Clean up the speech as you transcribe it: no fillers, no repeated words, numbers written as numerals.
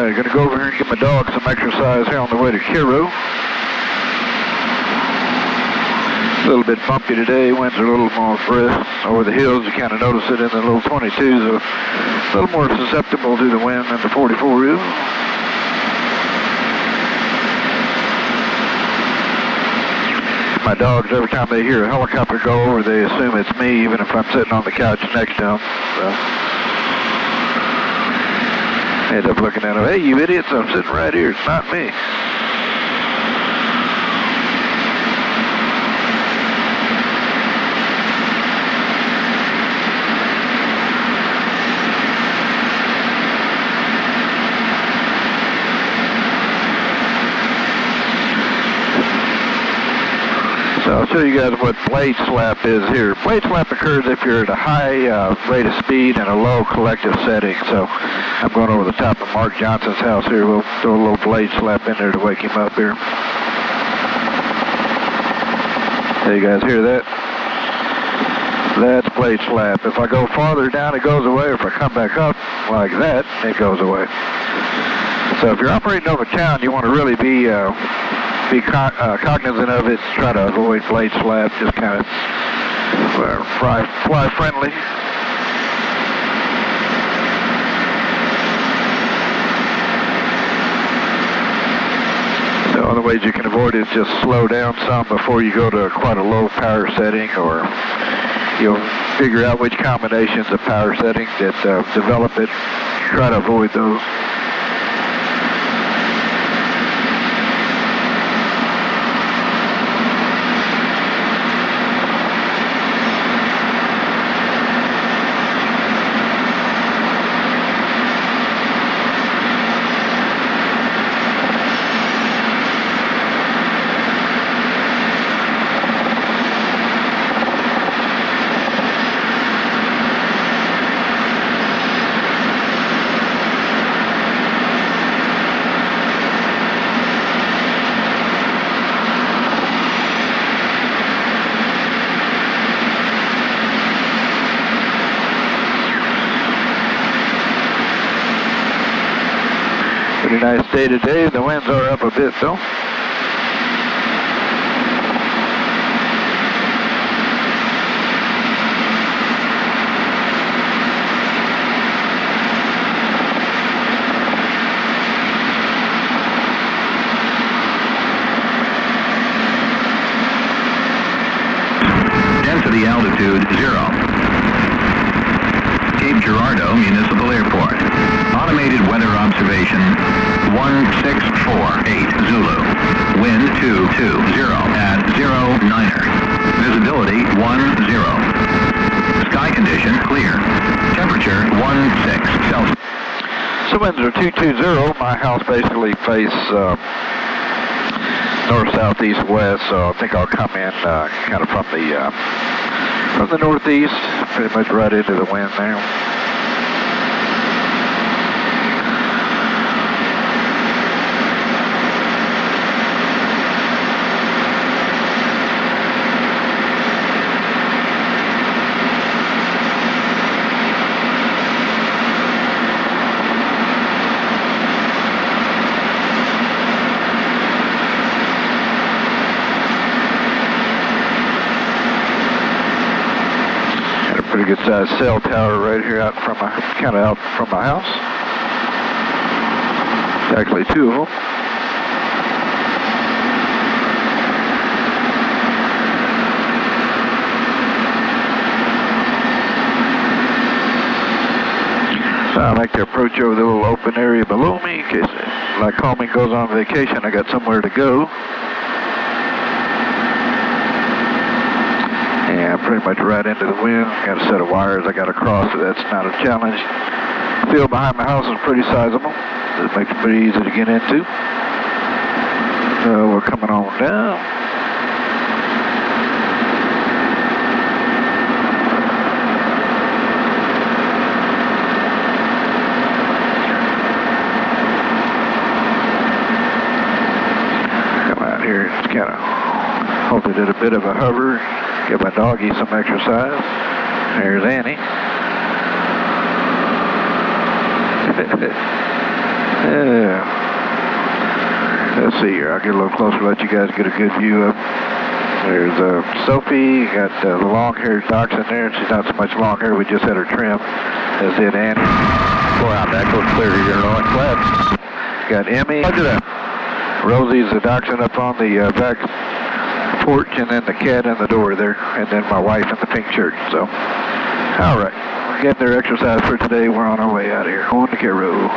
Alright, gonna go over here and give my dog some exercise here on the way to Cairo. A little bit bumpy today, winds are a little more brisk over the hills. You kind of notice it in the little 22s, a little more susceptible to the wind than the 44 is. My dogs, every time they hear a helicopter go over, they assume it's me, even if I'm sitting on the couch next to them. So, I end up looking at them, hey, you idiots, I'm sitting right here, it's not me. So I'll show you guys what Blape Slap is here. Blape Slap occurs if you're at a high rate of speed and a low collective setting. So I'm going over the top of Mark Johnson's house here. We'll throw a little Blape Slap in there to wake him up here. So you guys hear that? That's Blape Slap. If I go farther down, it goes away. If I come back up like that, it goes away. So if you're operating over town, you want to really be cognizant of it. Try to avoid Blape Slap. Just kind of fly friendly. So other ways you can avoid it is just slow down some before you go to quite a low power setting, or you'll figure out which combinations of power settings that develop it. Try to avoid those. Pretty nice day today. The winds are up a bit though. Density altitude 0. Cape Girardeau Municipal Airport. Automated weather observation 1648 Zulu. Wind 220 at 09er. Visibility 10. Sky condition clear. Temperature 16 Celsius. So winds are 220. My house basically faces north, south, east, west. So I think I'll come in kind of from the northeast, pretty much right into the wind there. Pretty good sized cell tower right here out from my house. Actually two of them. So I like to approach over the little open area below me in case, like homie goes on vacation, I got somewhere to go. Yeah, pretty much right into the wind. Got a set of wires I got to cross, so that's not a challenge. The field behind my house is pretty sizable. It makes it pretty easy to get into. So we're coming on down. Come out here and kind of hope I did a bit of a hover. Give my doggy some exercise. There's Annie. Yeah. Let's see here. I'll get a little closer, let you guys get a good view of. There's Sophie, got the long-haired dachshund there. She's not so much long hair, we just had her trim. As did Annie. Four out, that goes clear to your north left. Got Emmy. Look at that. Rosie's the dachshund up on the back porch, and then the cat in the door there, and then my wife in the pink shirt. So, all right. We're getting their exercise for today. We're on our way out of here. On to Cairo.